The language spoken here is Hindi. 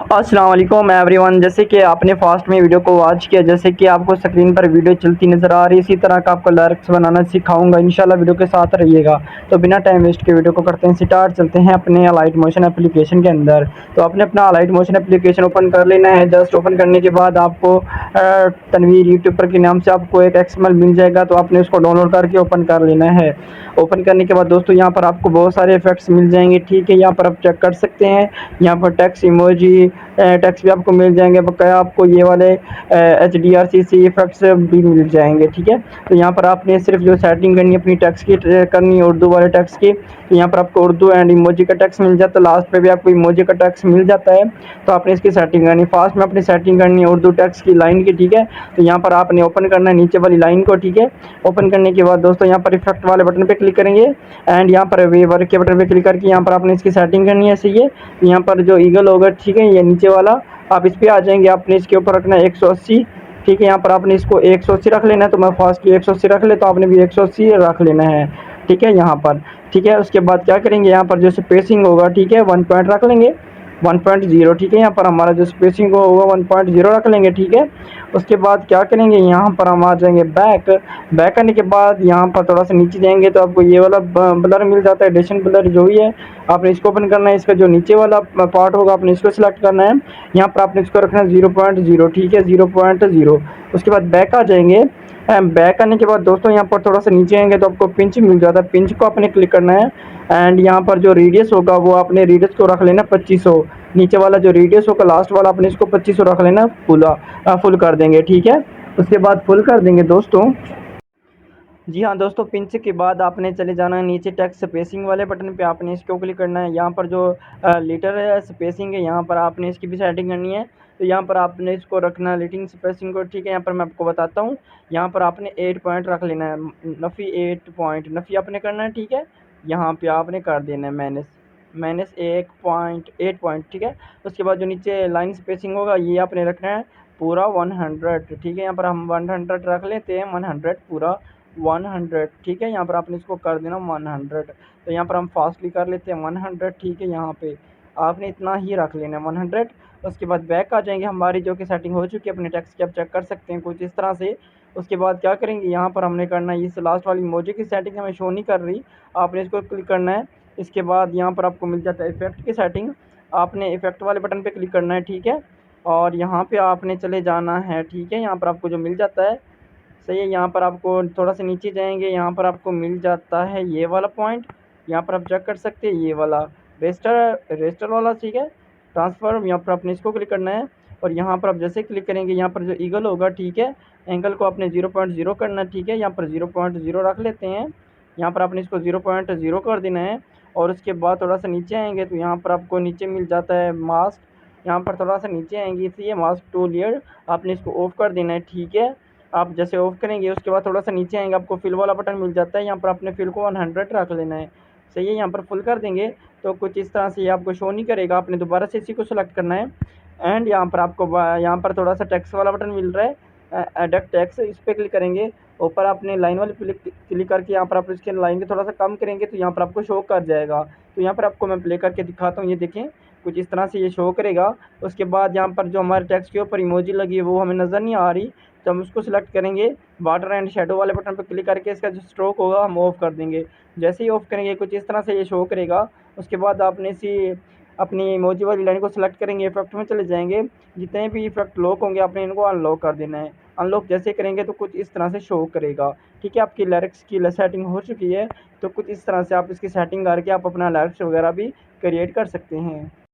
अस्सलाम वालेकुम एवरीवन। जैसे कि आपने फास्ट में वीडियो को वॉच किया, जैसे कि आपको स्क्रीन पर वीडियो चलती नज़र आ रही, इसी तरह का आपको लिरिक्स बनाना सिखाऊंगा। इंशाल्लाह वीडियो के साथ रहिएगा। तो बिना टाइम वेस्ट के वीडियो को करते हैं स्टार्ट। चलते हैं अपने अलाइट मोशन एप्लीकेशन के अंदर। तो आपने अपना अलाइट मोशन एप्लीकेशन ओपन कर लेना है। जस्ट ओपन करने के बाद आपको तनवीर यूट्यूबर के नाम से आपको एक एक्सएमएल मिल जाएगा, तो आपने उसको डाउनलोड करके ओपन कर लेना है। ओपन करने के बाद दोस्तों यहाँ पर आपको बहुत सारे इफेक्ट्स मिल जाएंगे, ठीक है। यहाँ पर आप चेक कर सकते हैं। यहाँ पर टेक्स्ट इमोजी टैक्स भी आपको मिल जाएंगे, बकाया आपको ये वाले HDRCC इफेक्ट्स भी मिल जाएंगे, ठीक है। तो यहाँ पर आपने सिर्फ जो सेटिंग करनी है अपनी टैक्स की करनी है उर्दू वाले टैक्स की। तो यहाँ पर आपको उर्दू एंड इमोजी का टैक्स मिल जाता है, लास्ट पे भी आपको इमोजी का टैक्स मिल जाता है। तो आपने इसकी सेटिंग करनी, फास्ट में अपनी सेटिंग करनी है उर्दू टैक्स की लाइन की, ठीक है। तो यहाँ पर आपने ओपन करना है नीचे वाली लाइन को, ठीक है। ओपन करने के बाद दोस्तों यहाँ पर इफेक्ट वाले बटन पे क्लिक करेंगे एंड यहाँ पर वे वर्क के बटन पे क्लिक करके यहाँ पर आपने इसकी सेटिंग करनी है, सही है। यहाँ पर जो ईगल होगा, ठीक है, ये नीचे वाला आप इस पे आ जाएंगे। आपने इसके ऊपर रखना है 180, ठीक है। यहाँ पर आपने इसको 180 रख लेना है। तो मैं फास्ट की 180 रख ले, तो आपने भी 180 रख लेना है, ठीक है, यहाँ पर, ठीक है। उसके बाद क्या करेंगे, यहाँ पर जो स्पेसिंग होगा, ठीक है, 1 पॉइंट रख लेंगे, 1.0, ठीक है। यहाँ पर हमारा जो स्पेसिंग होगा 1.0 रख लेंगे, ठीक है। उसके बाद क्या करेंगे, यहाँ पर हम आ जाएंगे बैक। बैक करने के बाद यहाँ पर थोड़ा सा नीचे जाएंगे तो आपको ये वाला ब्लर मिल जाता है, एडिशन ब्लर जो भी है। आपने इसको ओपन करना है, इसका जो नीचे वाला पार्ट होगा आपने इसको सिलेक्ट करना है। यहाँ पर आपने इसको रखना है 0.0, ठीक है, 0.0। उसके बाद बैक आ जाएंगे। बैक आने के बाद दोस्तों यहाँ पर थोड़ा सा नीचे आएंगे तो आपको पिंच मिल जाता है, पिंच को आपने क्लिक करना है एंड यहाँ पर जो रेडियस होगा वो आपने रेडियस को रख लेना 2500। नीचे वाला जो रेडियस होगा लास्ट वाला आपने इसको 2500 रख लेना, फुल कर देंगे, ठीक है। उसके बाद फुल कर देंगे दोस्तों। जी हाँ दोस्तों, पिंच के बाद आपने चले जाना है नीचे टेक्स्ट स्पेसिंग वाले बटन पे, आपने इसको क्लिक करना है। यहाँ पर जो लीटर है स्पेसिंग है, यहाँ पर आपने इसकी भी सेटिंग करनी है। तो यहाँ पर आपने इसको रखना है लिटिंग स्पेसिंग को, ठीक है। यहाँ पर मैं आपको बताता हूँ, यहाँ पर आपने 8 पॉइंट रख लेना है, नफ़ी 8 पॉइंट नफ़ी आपने करना है, ठीक है। यहाँ पे आपने कर देना है माइनस माइनस 1.8 पॉइंट, ठीक है। उसके बाद जो नीचे लाइन स्पेसिंग होगा ये आपने रखना है पूरा 100, ठीक है। यहाँ पर हम 100 रख लेते हैं, 100 पूरा 100, ठीक है। यहाँ पर आपने इसको कर देना 100। तो यहाँ पर हम फास्टली कर लेते हैं 100, ठीक है। यहाँ पे आपने इतना ही रख लेना है 100। उसके बाद बैक आ जाएंगे, हमारी जो कि सेटिंग हो चुकी है अपने टेक्स्ट की, आप चेक कर सकते हैं कुछ इस तरह से। उसके बाद क्या करेंगे, यहाँ पर हमने करना है इस लास्ट वाली इमोजी की सेटिंग हमें शो नहीं कर रही, आपने इसको क्लिक करना है। इसके बाद यहाँ पर आपको मिल जाता है इफेक्ट की सेटिंग, आपने इफेक्ट वाले बटन पर क्लिक करना है, ठीक है। और यहाँ पर आपने चले जाना है, ठीक है। यहाँ पर आपको जो मिल जाता है, सही है। यहाँ पर आपको थोड़ा सा नीचे जाएंगे, यहाँ पर आपको मिल जाता है ये वाला पॉइंट, यहाँ पर आप चेक कर सकते हैं ये वाला रजिस्टर वाला, ठीक है, ट्रांसफर। यहाँ पर आपने इसको क्लिक करना है और यहाँ पर आप जैसे क्लिक करेंगे यहाँ पर जो ईगल होगा, ठीक है, एंगल को आपने 0.0 करना है, ठीक है। यहाँ पर 0.0 रख लेते हैं। यहाँ पर आपने इसको 0.0 कर देना है। और उसके बाद थोड़ा सा नीचे आएंगे तो यहाँ पर आपको नीचे मिल जाता है मास्क। यहाँ पर थोड़ा सा नीचे आएंगे इसलिए मास्क टू लेयर आपने इसको ऑफ कर देना है, ठीक है। आप जैसे ऑफ करेंगे उसके बाद थोड़ा सा नीचे आएंगे, आपको फिल वाला बटन मिल जाता है। यहाँ पर आपने फिल को 100 रख लेना है, सही है। यहाँ पर फुल कर देंगे तो कुछ इस तरह से ये आपको शो नहीं करेगा, आपने दोबारा से इसी को सिलेक्ट करना है। एंड यहाँ पर आपको यहाँ पर थोड़ा सा टेक्स्ट वाला बटन मिल रहा है, एडिट टेक्स्ट, इस पर क्लिक करेंगे। ऊपर आपने लाइन वाले क्लिक करके यहाँ पर आप इसके लाइन के थोड़ा सा कम करेंगे तो यहाँ पर आपको शो कर जाएगा। तो यहाँ पर आपको मैं प्ले करके दिखाता हूँ, ये देखें कुछ इस तरह से ये शो करेगा। उसके बाद यहाँ पर जो हमारे टेक्स्ट के ऊपर इमोजी लगी है वो हमें नज़र नहीं आ रही, तो हम उसको सिलेक्ट करेंगे, वाटर एंड शेडो वाले बटन पर क्लिक करके इसका जो स्ट्रोक होगा हम ऑफ कर देंगे। जैसे ही ऑफ करेंगे कुछ इस तरह से ये शो करेगा। उसके बाद आपने इसी अपनी इमोजी वाली लाइन को सिलेक्ट करेंगे, इफेक्ट में चले जाएंगे, जितने भी इफेक्ट लॉक होंगे आपने इनको अनलॉक कर देना है। अनलॉक जैसे करेंगे तो कुछ इस तरह से शो करेगा, ठीक है। आपकी लिरिक्स की सेटिंग हो चुकी है, तो कुछ इस तरह से आप इसकी सेटिंग करके आप अपना लिरिक्स वगैरह भी क्रिएट कर सकते हैं।